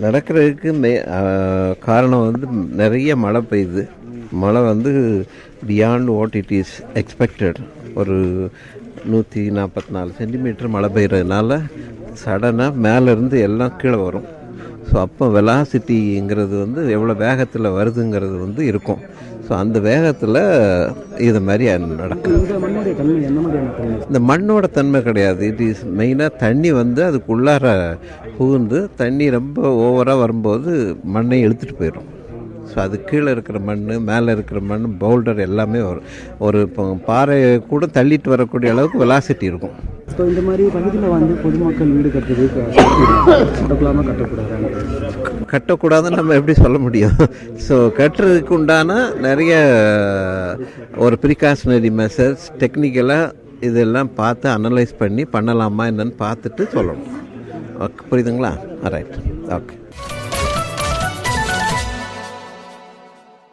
நடக்கிறதுக்கு காரணம் வந்து நிறைய மழை பெய்யுது. மழை வந்து beyond what it is expected. ஒரு 144 சென்டிமீட்டர் மழை பெய்கிறதுனால சடனாக மேலேருந்து எல்லாம் கீழே வரும். ஸோ அப்போ வெலாசிட்டிங்கிறது வந்து எவ்வளோ வேகத்தில் வருதுங்கிறது வந்து இருக்கும். ஸோ அந்த வேகத்தில் இது மாதிரி நடக்கும். இந்த மண்ணோட தன்மை கிடையாது. இட் இஸ் மெயினாக தண்ணி வந்து அதுக்குள்ளார புகுந்து தண்ணி ரொம்ப ஓவராக வரும்போது மண்ணை இழுத்துட்டு போயிடும். ஸோ அது கீழே இருக்கிற மண், மேலே இருக்கிற மண், பவுல்டர் எல்லாமே வரும். ஒரு இப்போ பாறை கூட தள்ளிட்டு வரக்கூடிய அளவுக்கு வெலாசிட்டி இருக்கும். ஸோ இந்த மாதிரி பகுதியில் வந்து பொதுமக்கள் வீடு கட்டுறதுக்கு கட்டக்கூடாதுன்னு நம்ம எப்படி சொல்ல முடியும்? ஸோ கட்டுறதுக்கு உண்டான நிறைய ஒரு ப்ரிகாஷனரி மெஷர்ஸ் டெக்னிக்கலாக இதெல்லாம் பார்த்து அனலைஸ் பண்ணி பண்ணலாமா என்னன்னு பார்த்துட்டு சொல்லணும். புரியுதுங்களா? Right, okay.